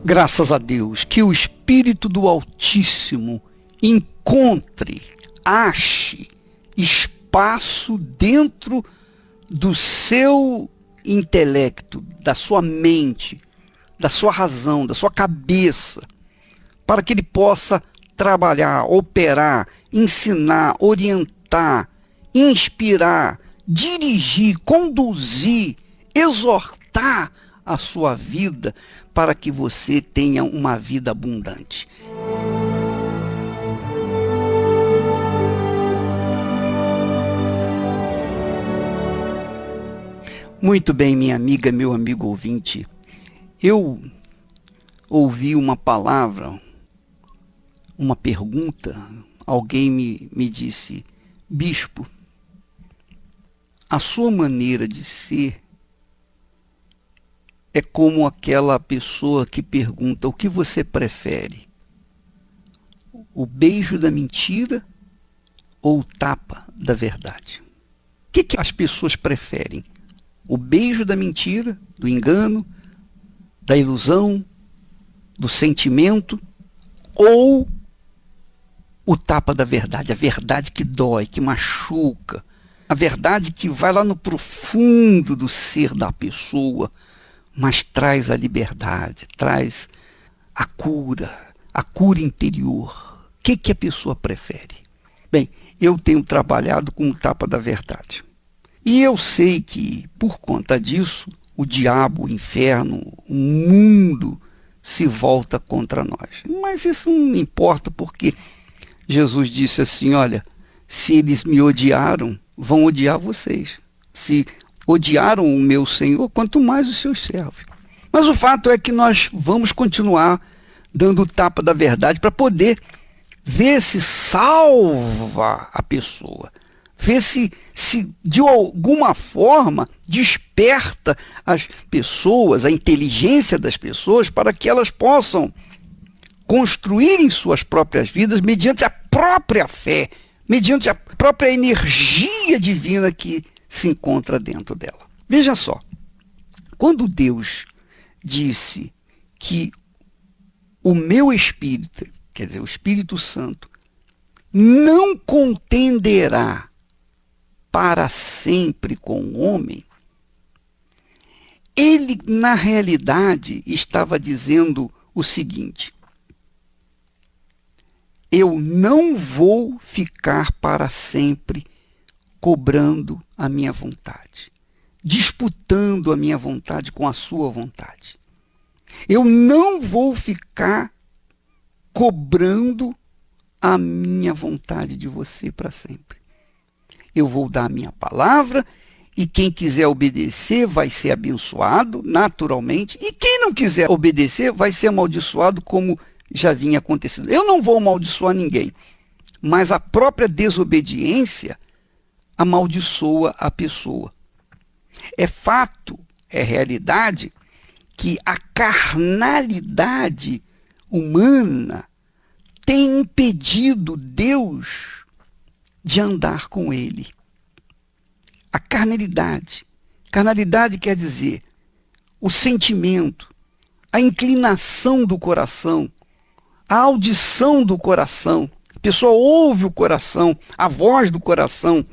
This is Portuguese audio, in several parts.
Graças a Deus, que o Espírito do Altíssimo encontre, ache espaço dentro do seu intelecto, da sua mente, da sua razão, da sua cabeça, para que ele possa trabalhar, operar, ensinar, orientar, inspirar, dirigir, conduzir, exortar a sua vida para que você tenha uma vida abundante. Muito bem, minha amiga, meu amigo ouvinte. Eu ouvi uma palavra, uma pergunta. Alguém me disse: bispo, a sua maneira de ser é como aquela pessoa que pergunta: o que você prefere? O beijo da mentira ou o tapa da verdade? O que as pessoas preferem? O beijo da mentira, do engano, da ilusão, do sentimento, ou o tapa da verdade, a verdade que dói, que machuca, a verdade que vai lá no profundo do ser da pessoa, mas traz a liberdade, traz a cura interior. O que a pessoa prefere? Bem, eu tenho trabalhado com o tapa da verdade. E eu sei que, por conta disso, o diabo, o inferno, o mundo se volta contra nós. Mas isso não importa, porque Jesus disse assim: olha, se eles me odiaram, vão odiar vocês. Se odiaram o meu Senhor, quanto mais os seus servos. Mas o fato é que nós vamos continuar dando o tapa da verdade para poder ver se salva a pessoa. Ver se de alguma forma desperta as pessoas, a inteligência das pessoas, para que elas possam construírem suas próprias vidas mediante a própria fé, mediante a própria energia divina que se encontra dentro dela. Veja só, quando Deus disse que o meu Espírito, quer dizer, o Espírito Santo, não contenderá para sempre com o homem, ele, na realidade, estava dizendo o seguinte: eu não vou ficar para sempre cobrando a minha vontade, disputando a minha vontade com a sua vontade. Eu não vou ficar cobrando a minha vontade de você para sempre. Eu vou dar a minha palavra e quem quiser obedecer vai ser abençoado naturalmente, e quem não quiser obedecer vai ser amaldiçoado, como já vinha acontecendo. Eu não vou amaldiçoar ninguém, mas a própria desobediência amaldiçoa a pessoa. É fato, é realidade, que a carnalidade humana tem impedido Deus de andar com ele. A carnalidade. Carnalidade quer dizer o sentimento, a inclinação do coração, a audição do coração. A pessoa ouve o coração, a voz do coração,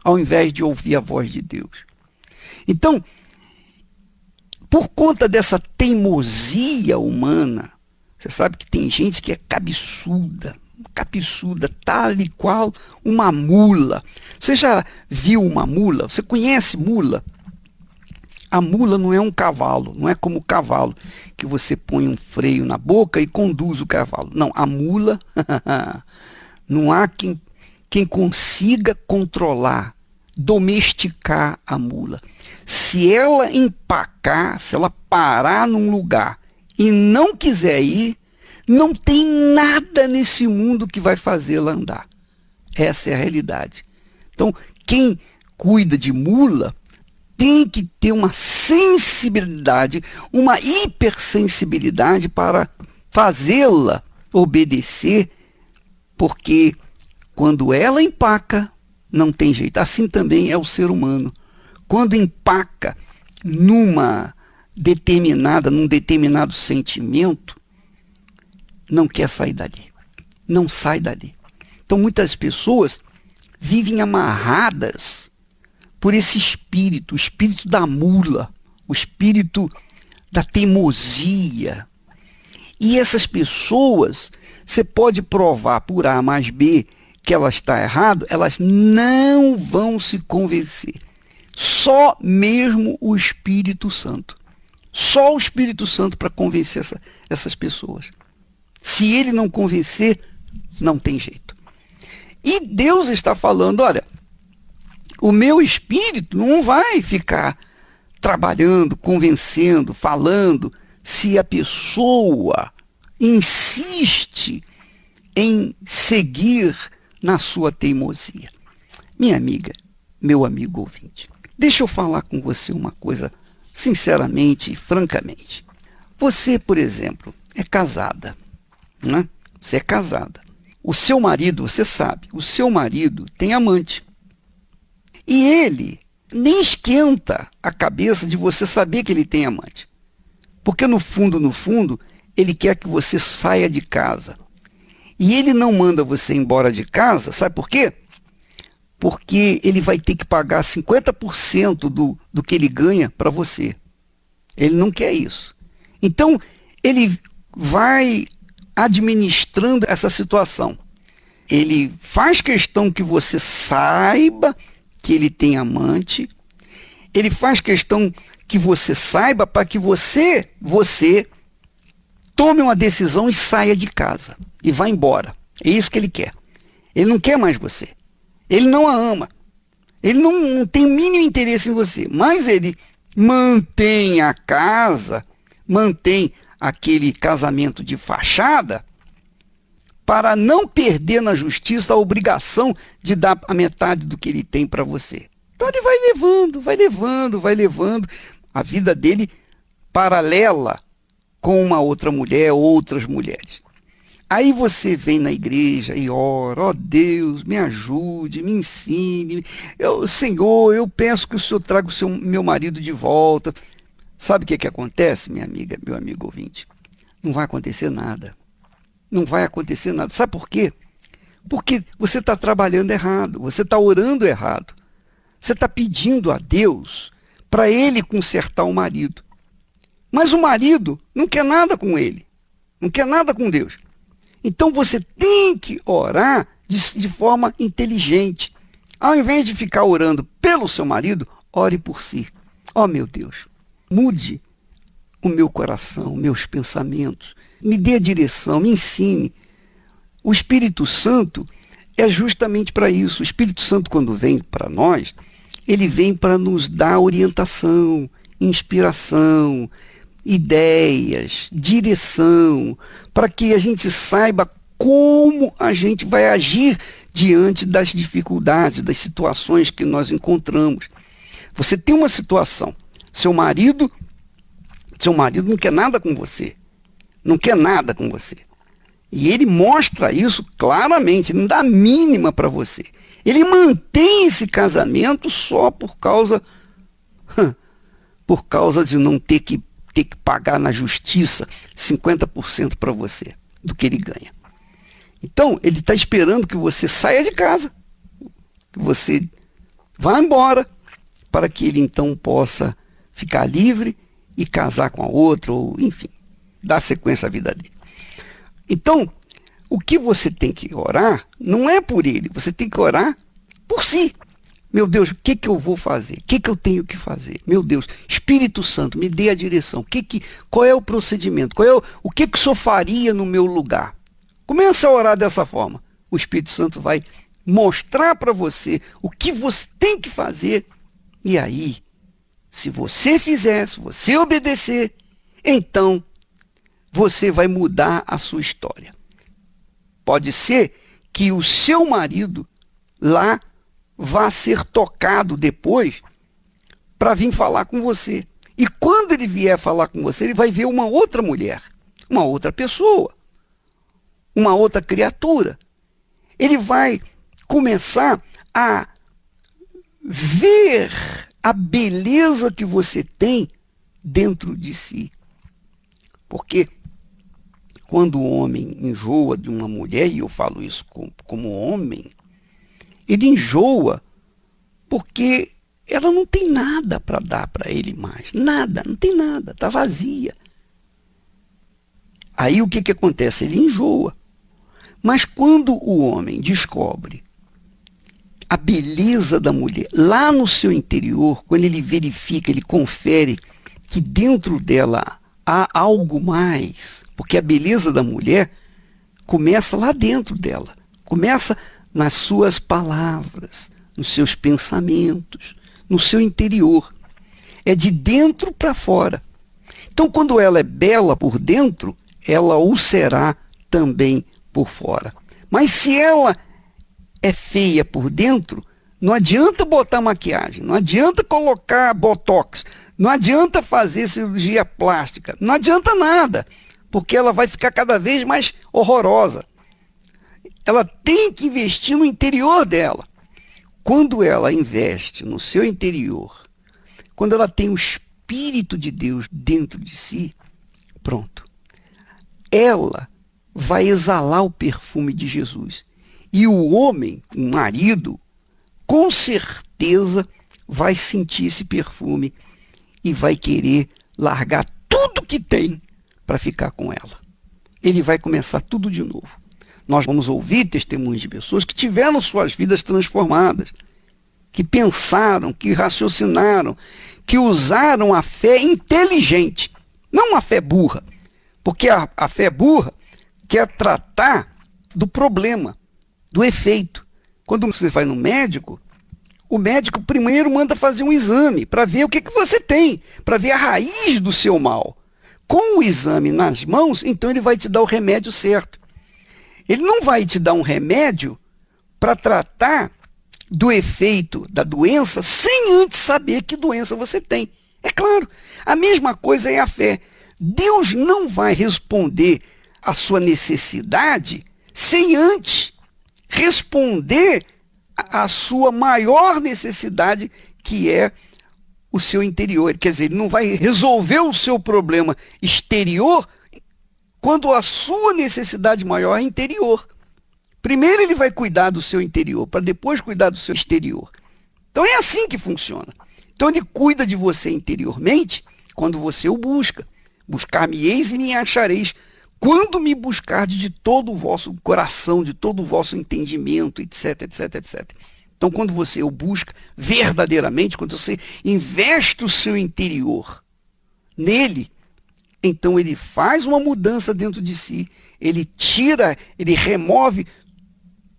ao invés de ouvir a voz de Deus. Então, por conta dessa teimosia humana, você sabe que tem gente que é cabeçuda, tal e qual uma mula. Você já viu uma mula? Você conhece mula? A mula não é um cavalo, não é como o cavalo, que você põe um freio na boca e conduz o cavalo. Não, a mula, não há quem consiga controlar, domesticar a mula. Se ela empacar, se ela parar num lugar e não quiser ir, não tem nada nesse mundo que vai fazê-la andar. Essa é a realidade. Então, quem cuida de mula tem que ter uma sensibilidade, uma hipersensibilidade para fazê-la obedecer, porque quando ela empaca, não tem jeito. Assim também é o ser humano. Quando empaca numa determinada, num determinado sentimento, não quer sair dali. Não sai dali. Então muitas pessoas vivem amarradas por esse espírito, o espírito da mula, o espírito da teimosia. E essas pessoas, você pode provar por A mais B que ela está errada, elas não vão se convencer. Só mesmo o Espírito Santo. Só o Espírito Santo para convencer essas pessoas. Se ele não convencer, não tem jeito. E Deus está falando, olha, o meu espírito não vai ficar trabalhando, convencendo, falando, se a pessoa insiste em seguir na sua teimosia. Minha amiga, meu amigo ouvinte, deixa eu falar com você uma coisa sinceramente e francamente. Você, por exemplo, é casada, né? Você é casada. O seu marido, você sabe, o seu marido tem amante. E ele nem esquenta a cabeça de você saber que ele tem amante. Porque no fundo, ele quer que você saia de casa. E ele não manda você embora de casa, sabe por quê? Porque ele vai ter que pagar 50% do que ele ganha para você. Ele não quer isso. Então, ele vai administrando essa situação. Ele faz questão que você saiba que ele tem amante. Ele faz questão que você saiba para que você tome uma decisão e saia de casa. E vá embora. É isso que ele quer. Ele não quer mais você. Ele não a ama. Ele não tem o mínimo interesse em você. Mas ele mantém a casa, mantém aquele casamento de fachada, para não perder na justiça a obrigação de dar a metade do que ele tem para você. Então ele vai levando a vida dele paralela com uma outra mulher, outras mulheres. Aí você vem na igreja e ora, ó Deus, me ajude, me ensine. Senhor, eu peço que o Senhor traga meu marido de volta. Sabe o que acontece, minha amiga, meu amigo ouvinte? Não vai acontecer nada. Não vai acontecer nada. Sabe por quê? Porque você está trabalhando errado, você está orando errado. Você está pedindo a Deus para ele consertar o marido. Mas o marido não quer nada com ele, não quer nada com Deus. Então você tem que orar de forma inteligente. Ao invés de ficar orando pelo seu marido, ore por si. Ó meu Deus, mude o meu coração, meus pensamentos, me dê a direção, me ensine. O Espírito Santo é justamente para isso. O Espírito Santo, quando vem para nós, ele vem para nos dar orientação, inspiração, ideias, direção, para que a gente saiba como a gente vai agir diante das dificuldades, das situações que nós encontramos. Você tem uma situação, seu marido não quer nada com você, não quer nada com você. E ele mostra isso claramente, ele não dá a mínima para você. Ele mantém esse casamento só por causa de não ter que pagar na justiça 50% para você do que ele ganha. Então, ele está esperando que você saia de casa, que você vá embora, para que ele então possa ficar livre e casar com a outra, ou enfim, dar sequência à vida dele. Então, o que você tem que orar não é por ele, você tem que orar por si. Meu Deus, o que eu vou fazer? O que eu tenho que fazer? Meu Deus, Espírito Santo, me dê a direção. Qual é o procedimento? O que o Senhor faria no meu lugar? Comece a orar dessa forma. O Espírito Santo vai mostrar para você o que você tem que fazer. E aí, se você fizer, se você obedecer, então você vai mudar a sua história. Pode ser que o seu marido lá vá ser tocado depois para vir falar com você. E quando ele vier falar com você, ele vai ver uma outra mulher, uma outra pessoa, uma outra criatura. Ele vai começar a ver a beleza que você tem dentro de si. Porque quando o homem enjoa de uma mulher, e eu falo isso como homem, ele enjoa porque ela não tem nada para dar para ele mais. Nada, não tem nada, está vazia. Aí o que acontece? Ele enjoa. Mas quando o homem descobre a beleza da mulher lá no seu interior, quando ele verifica, ele confere que dentro dela há algo mais, porque a beleza da mulher começa lá dentro dela, começa nas suas palavras, nos seus pensamentos, no seu interior. É de dentro para fora. Então, quando ela é bela por dentro, ela o será também por fora. Mas se ela é feia por dentro, não adianta botar maquiagem, não adianta colocar botox, não adianta fazer cirurgia plástica, não adianta nada, porque ela vai ficar cada vez mais horrorosa. Ela tem que investir no interior dela. Quando ela investe no seu interior, quando ela tem o Espírito de Deus dentro de si, pronto. Ela vai exalar o perfume de Jesus. E o homem, o marido, com certeza vai sentir esse perfume e vai querer largar tudo que tem para ficar com ela. Ele vai começar tudo de novo. Nós vamos ouvir testemunhos de pessoas que tiveram suas vidas transformadas, que pensaram, que raciocinaram, que usaram a fé inteligente, não a fé burra, porque a fé burra quer tratar do problema, do efeito. Quando você vai no médico, o médico primeiro manda fazer um exame para ver o que você tem, para ver a raiz do seu mal. Com o exame nas mãos, então ele vai te dar o remédio certo. Ele não vai te dar um remédio para tratar do efeito da doença sem antes saber que doença você tem. É claro, a mesma coisa é a fé. Deus não vai responder à sua necessidade sem antes responder à sua maior necessidade, que é o seu interior. Quer dizer, ele não vai resolver o seu problema exterior quando a sua necessidade maior é interior. Primeiro ele vai cuidar do seu interior, para depois cuidar do seu exterior. Então é assim que funciona. Então ele cuida de você interiormente quando você o busca. Buscar-me-eis e me achareis, quando me buscardes de todo o vosso coração, de todo o vosso entendimento, etc, etc, etc. Então, quando você o busca verdadeiramente, quando você investe o seu interior nele, então ele faz uma mudança dentro de si, ele tira, ele remove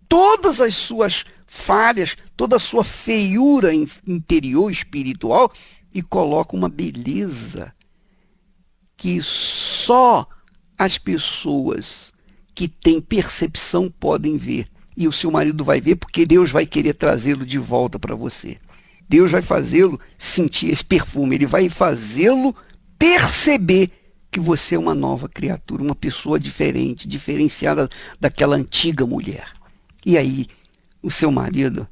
todas as suas falhas, toda a sua feiura interior, espiritual, e coloca uma beleza que só as pessoas que têm percepção podem ver. E o seu marido vai ver, porque Deus vai querer trazê-lo de volta para você. Deus vai fazê-lo sentir esse perfume, ele vai fazê-lo perceber que você é uma nova criatura, uma pessoa diferente, diferenciada daquela antiga mulher. E aí, o seu marido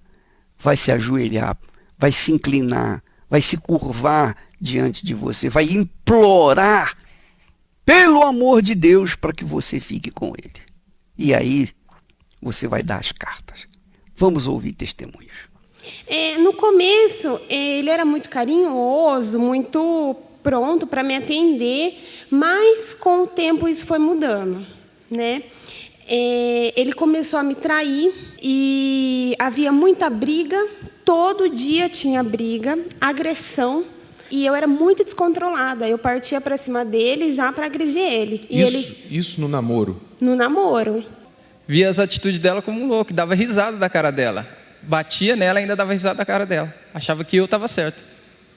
vai se ajoelhar, vai se inclinar, vai se curvar diante de você, vai implorar pelo amor de Deus para que você fique com ele. E aí, você vai dar as cartas. Vamos ouvir testemunhos. No começo, ele era muito carinhoso, muito pronto para me atender, mas com o tempo isso foi mudando, né? Ele começou a me trair e havia muita briga, todo dia tinha briga, agressão, e eu era muito descontrolada. Eu partia para cima dele já para agredir ele. E isso no namoro? No namoro. Via as atitudes dela como um louco, dava risada da cara dela. Batia nela e ainda dava risada da cara dela. Achava que eu estava certo.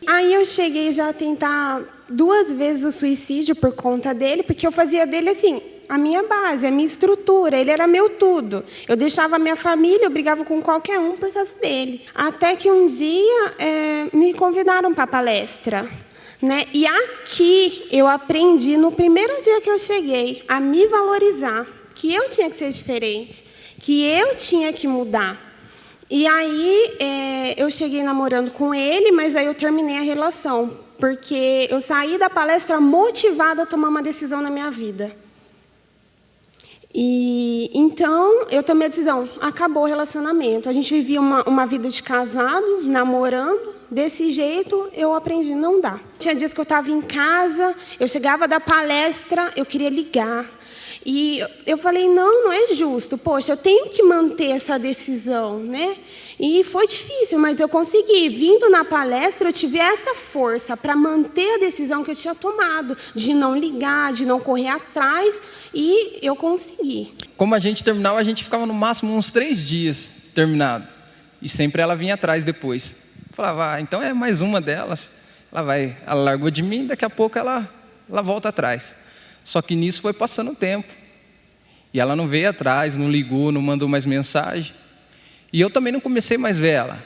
Aí eu cheguei já a tentar 2 vezes o suicídio por conta dele, porque eu fazia dele assim, a minha base, a minha estrutura, ele era meu tudo. Eu deixava a minha família, eu brigava com qualquer um por causa dele. Até que um dia me convidaram para a palestra, né? E aqui eu aprendi, no primeiro dia que eu cheguei, a me valorizar, que eu tinha que ser diferente, que eu tinha que mudar. E aí eu cheguei namorando com ele, mas aí eu terminei a relação porque eu saí da palestra motivada a tomar uma decisão na minha vida. E então eu tomei a decisão, acabou o relacionamento. A gente vivia uma vida de casado, namorando. Desse jeito eu aprendi, não dá. Tinha dias que eu estava em casa, eu chegava da palestra, eu queria ligar. E eu falei, não é justo. Poxa, eu tenho que manter essa decisão, né? E foi difícil, mas eu consegui. Vindo na palestra, eu tive essa força para manter a decisão que eu tinha tomado, de não ligar, de não correr atrás, e eu consegui. Como a gente terminava, a gente ficava no máximo uns 3 dias terminado. E sempre ela vinha atrás depois. Eu falava, então é mais uma delas. Ela largou de mim, daqui a pouco ela volta atrás. Só que nisso foi passando o tempo. E ela não veio atrás, não ligou, não mandou mais mensagem. E eu também não comecei mais a ver ela.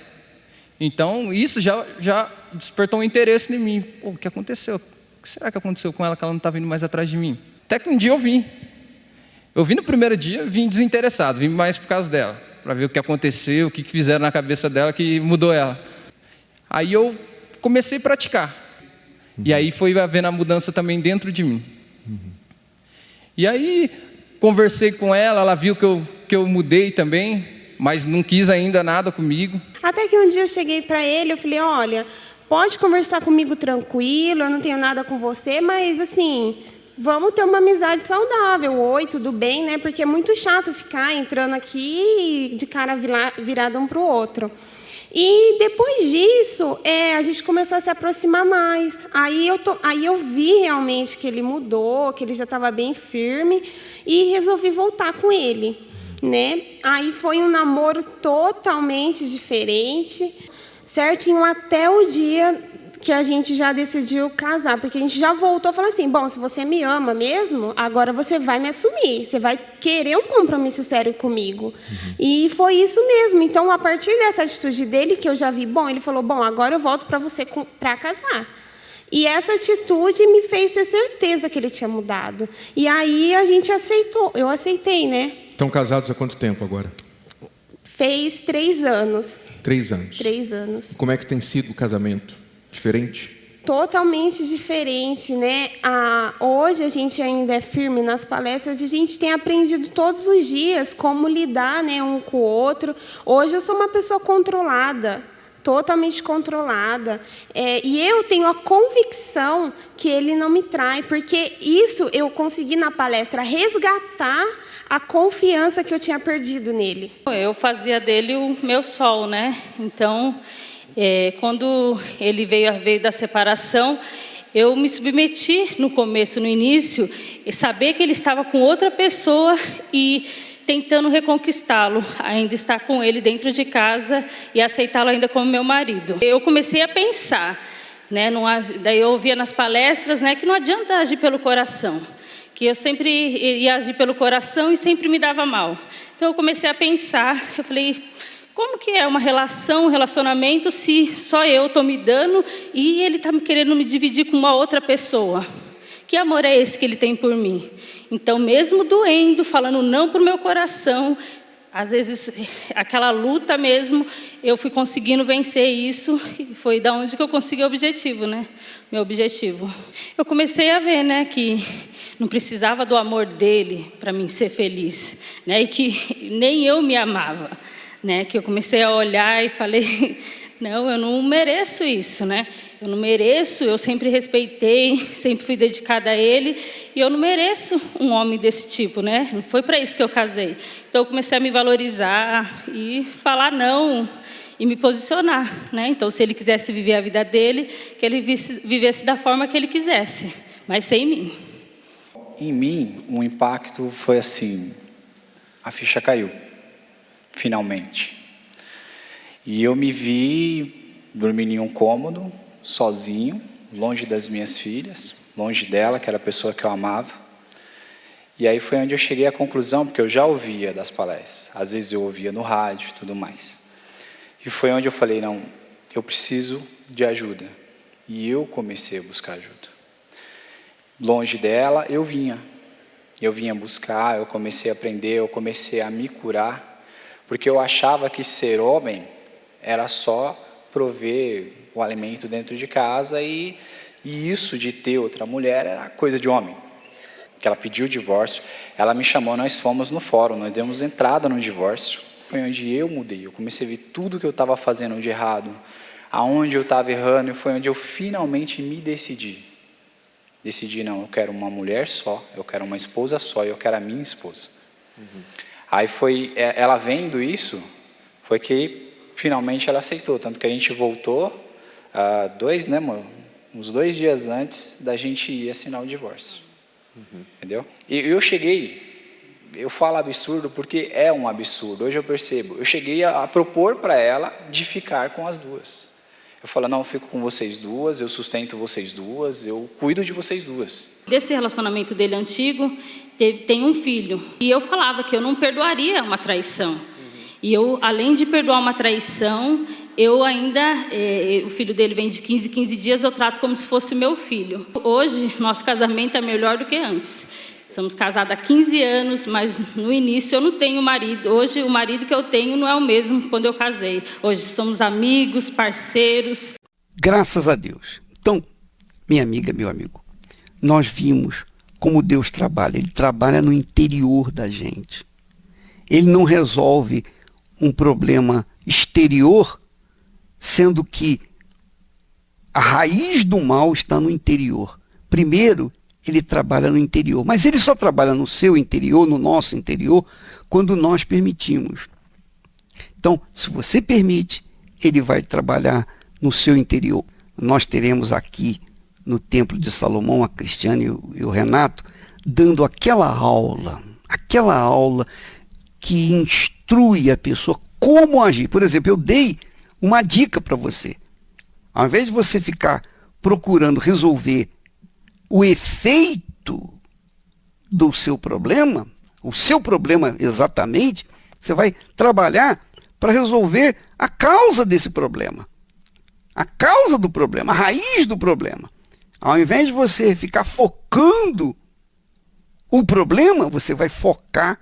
Então, isso já despertou um interesse em mim. Pô, o que aconteceu? O que será que aconteceu com ela que ela não está vindo mais atrás de mim? Até que um dia eu vim. Eu vim no primeiro dia, vim desinteressado, vim mais por causa dela, para ver o que aconteceu, o que fizeram na cabeça dela que mudou ela. Aí eu comecei a praticar. E aí foi havendo a mudança também dentro de mim. E aí conversei com ela, ela viu que eu mudei também, mas não quis ainda nada comigo. Até que um dia eu cheguei para ele, eu falei, olha, pode conversar comigo tranquilo, eu não tenho nada com você, mas assim, vamos ter uma amizade saudável. Oi, tudo bem, né? Porque é muito chato ficar entrando aqui de cara virada um para o outro. E depois disso, a gente começou a se aproximar mais. Aí eu vi realmente que ele mudou, que ele já estava bem firme, e resolvi voltar com ele, né? Aí foi um namoro totalmente diferente, certinho até o dia que a gente já decidiu casar, porque a gente já voltou e falou assim, bom, se você me ama mesmo, agora você vai me assumir, você vai querer um compromisso sério comigo. E foi isso mesmo. Então, a partir dessa atitude dele, que eu já vi, bom, ele falou, bom, agora eu volto para você para casar. E essa atitude me fez ter certeza que ele tinha mudado. E aí a gente aceitou, eu aceitei, né? Estão casados há quanto tempo agora? Fez 3 anos. 3 anos. 3 anos. Como é que tem sido o casamento? Diferente? Totalmente diferente, né? Hoje a gente ainda é firme nas palestras, a gente tem aprendido todos os dias como lidar, né, um com o outro. Hoje eu sou uma pessoa controlada, totalmente controlada. E eu tenho a convicção que ele não me trai, porque isso eu consegui na palestra resgatar a confiança que eu tinha perdido nele. Eu fazia dele o meu sol, né? Então, quando ele veio da separação, eu me submeti no começo, no início, e saber que ele estava com outra pessoa e tentando reconquistá-lo, ainda estar com ele dentro de casa e aceitá-lo ainda como meu marido. Eu comecei a pensar, né, daí eu ouvia nas palestras, né, que não adianta agir pelo coração, que eu sempre ia agir pelo coração e sempre me dava mal. Então eu comecei a pensar, eu falei, como que é uma relação, um relacionamento, se só eu estou me dando e ele está querendo me dividir com uma outra pessoa? Que amor é esse que ele tem por mim? Então, mesmo doendo, falando não para o meu coração, às vezes, aquela luta mesmo, eu fui conseguindo vencer isso, e foi da onde que eu consegui o objetivo, né? Meu objetivo. Eu comecei a ver, né, que não precisava do amor dele para mim ser feliz, né? E que nem eu me amava. Né, que eu comecei a olhar e falei, não, eu não mereço isso, né? Eu não mereço, eu sempre respeitei, sempre fui dedicada a ele, e eu não mereço um homem desse tipo, né? Não foi para isso que eu casei. Então eu comecei a me valorizar e falar não e me posicionar, né? Então se ele quisesse viver a vida dele, que ele vivesse da forma que ele quisesse, mas sem mim. Em mim, um impacto foi assim, a ficha caiu. Finalmente. E eu me vi dormindo em um cômodo, sozinho, longe das minhas filhas, longe dela, que era a pessoa que eu amava. E aí foi onde eu cheguei à conclusão, porque eu já ouvia das palestras, às vezes eu ouvia no rádio e tudo mais. E foi onde eu falei, não, eu preciso de ajuda. E eu comecei a buscar ajuda. Longe dela, eu vinha buscar, eu comecei a aprender, eu comecei a me curar, porque eu achava que ser homem era só prover o alimento dentro de casa e E isso de ter outra mulher era coisa de homem. Que ela pediu o divórcio, ela me chamou, nós fomos no fórum, nós demos entrada no divórcio. Foi onde eu mudei, eu comecei a ver tudo que eu estava fazendo de errado, aonde eu estava errando, e foi onde eu finalmente me decidi. Decidi, não, eu quero uma mulher só, eu quero uma esposa só, eu quero a minha esposa. Aí foi, ela vendo isso, foi que finalmente ela aceitou, tanto que a gente voltou, uns 2 dias antes da gente ir assinar o divórcio. Entendeu? E eu cheguei, eu falo absurdo porque é um absurdo, hoje eu percebo, eu cheguei a propor para ela de ficar com as duas. Eu falo, não, eu fico com vocês duas, eu sustento vocês duas, eu cuido de vocês duas. Desse relacionamento dele antigo, tem um filho. E eu falava que eu não perdoaria uma traição. E eu, além de perdoar uma traição, eu ainda, o filho dele vem de 15 dias, eu trato como se fosse meu filho. Hoje, nosso casamento é melhor do que antes. Somos casados há 15 anos, mas no início eu não tenho marido. Hoje o marido que eu tenho não é o mesmo quando eu casei. Hoje somos amigos, parceiros. Graças a Deus. Então, minha amiga, meu amigo, nós vimos como Deus trabalha. Ele trabalha no interior da gente. Ele não resolve um problema exterior, sendo que a raiz do mal está no interior. Primeiro, ele trabalha no interior, mas ele só trabalha no seu interior, no nosso interior, quando nós permitimos. Então, se você permite, ele vai trabalhar no seu interior. Nós teremos aqui no Templo de Salomão, a Cristiane e o Renato, dando aquela aula que instrui a pessoa como agir. Por exemplo, eu dei uma dica para você. Ao invés de você ficar procurando resolver o efeito do seu problema, o seu problema exatamente, você vai trabalhar para resolver a causa desse problema. A causa do problema, a raiz do problema. Ao invés de você ficar focando o problema, você vai focar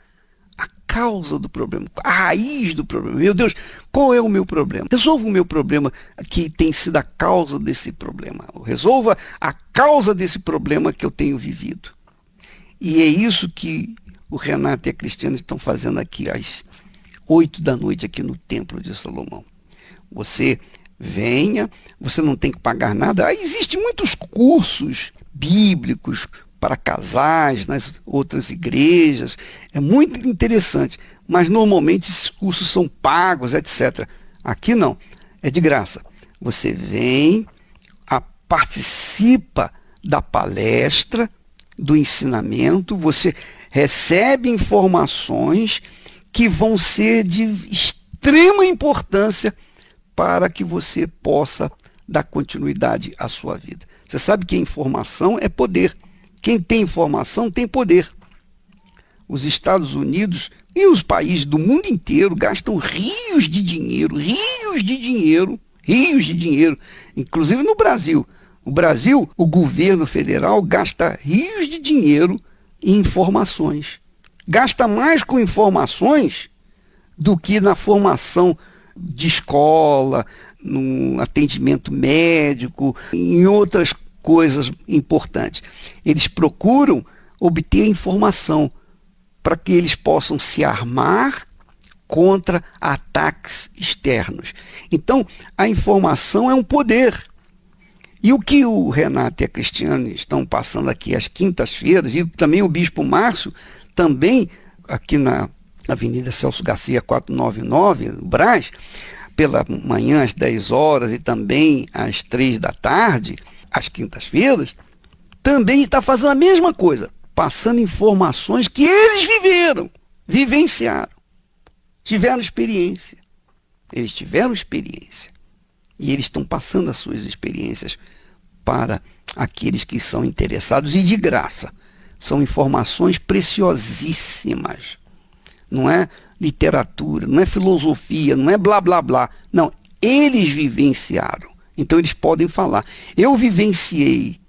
a causa do problema, a raiz do problema. Meu Deus, qual é o meu problema? Resolva o meu problema que tem sido a causa desse problema. Resolva a causa desse problema que eu tenho vivido. E é isso que o Renato e a Cristiane estão fazendo aqui às 8 da noite aqui no Templo de Salomão. Você venha, você não tem que pagar nada. Existem muitos cursos bíblicos para casais nas outras igrejas, é muito interessante, mas normalmente esses cursos são pagos, etc. Aqui não, é de graça. Você vem, participa da palestra, do ensinamento, você recebe informações que vão ser de extrema importância para que você possa dar continuidade à sua vida. Você sabe que a informação é poder. Quem tem informação tem poder. Os Estados Unidos e os países do mundo inteiro gastam rios de dinheiro, inclusive no Brasil. O Brasil, o governo federal gasta rios de dinheiro em informações. Gasta mais com informações do que na formação de escola, no atendimento médico, em outras coisas importantes. Eles procuram obter informação para que eles possam se armar contra ataques externos. Então, a informação é um poder. E o que o Renato e a Cristiane estão passando aqui às quintas-feiras, e também o Bispo Márcio, também aqui na Avenida Celso Garcia 499, no Brás, pela manhã às 10 horas e também às 3 da tarde, às quintas-feiras, também está fazendo a mesma coisa, passando informações que eles vivenciaram, tiveram experiência. Eles tiveram experiência. E eles estão passando as suas experiências para aqueles que são interessados, e de graça. São informações preciosíssimas. Não é literatura, não é filosofia, não é blá blá blá. Não, eles vivenciaram. Então eles podem falar. Eu vivenciei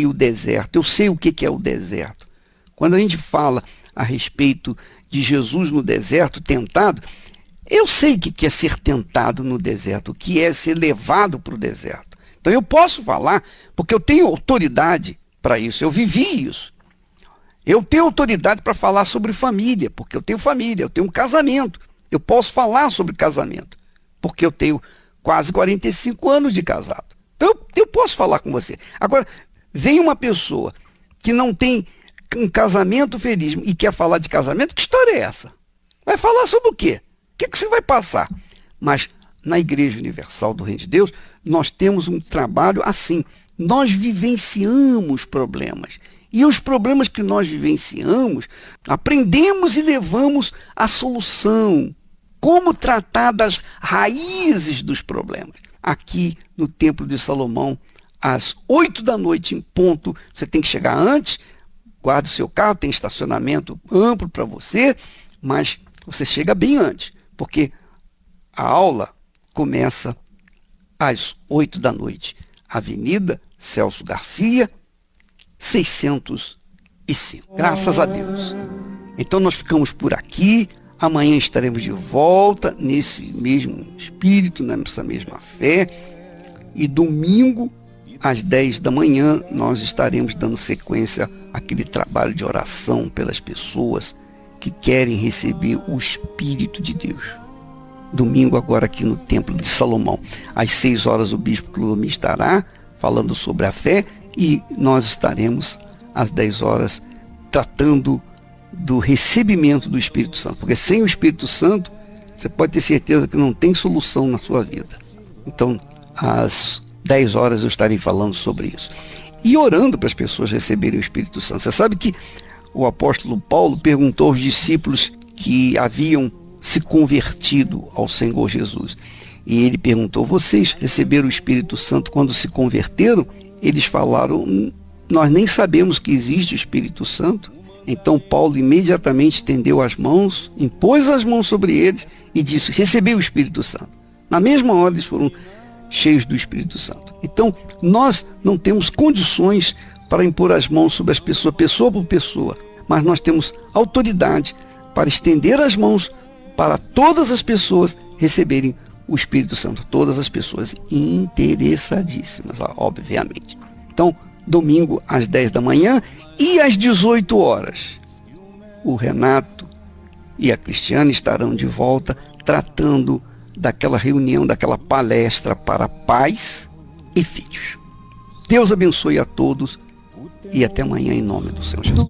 o deserto, eu sei o que é o deserto. Quando a gente fala a respeito de Jesus no deserto, tentado, eu sei o que é ser tentado no deserto, o que é ser levado para o deserto. Então eu posso falar, porque eu tenho autoridade para isso, eu vivi isso. Eu tenho autoridade para falar sobre família, porque eu tenho família, eu tenho um casamento. Eu posso falar sobre casamento, porque eu tenho quase 45 anos de casado. Então eu posso falar com você. Agora, vem uma pessoa que não tem um casamento feliz e quer falar de casamento, que história é essa? Vai falar sobre o quê? O que você vai passar? Mas na Igreja Universal do Reino de Deus, nós temos um trabalho assim. Nós vivenciamos problemas. E os problemas que nós vivenciamos, aprendemos e levamos à solução. Como tratar das raízes dos problemas. Aqui no Templo de Salomão, às 8 da noite em ponto, você tem que chegar antes, guarda o seu carro, tem estacionamento amplo para você, mas você chega bem antes, porque a aula começa às 8 da noite. Avenida Celso Garcia, 605. Graças a Deus. Então nós ficamos por aqui. Amanhã estaremos de volta nesse mesmo espírito, nessa mesma fé. E domingo, às 10 da manhã, nós estaremos dando sequência àquele trabalho de oração pelas pessoas que querem receber o Espírito de Deus. Domingo agora aqui no Templo de Salomão. Às 6 horas o Bispo Clodomir estará falando sobre a fé e nós estaremos às 10 horas tratando do recebimento do Espírito Santo. Porque sem o Espírito Santo, você pode ter certeza que não tem solução na sua vida. Então, às 10 horas eu estarei falando sobre isso. E orando para as pessoas receberem o Espírito Santo. Você sabe que o apóstolo Paulo perguntou aos discípulos que haviam se convertido ao Senhor Jesus. E ele perguntou, vocês receberam o Espírito Santo quando se converteram? Eles falaram, nós nem sabemos que existe o Espírito Santo. Então Paulo imediatamente estendeu as mãos, impôs as mãos sobre eles e disse, recebeu o Espírito Santo. Na mesma hora eles foram cheios do Espírito Santo. Então nós não temos condições para impor as mãos sobre as pessoas, pessoa por pessoa, mas nós temos autoridade para estender as mãos para todas as pessoas receberem o Espírito Santo. Todas as pessoas interessadíssimas, obviamente. Então, domingo às 10 da manhã e às 18 horas, o Renato e a Cristiane estarão de volta tratando daquela reunião, daquela palestra para pais e filhos. Deus abençoe a todos e até amanhã em nome do Senhor Jesus.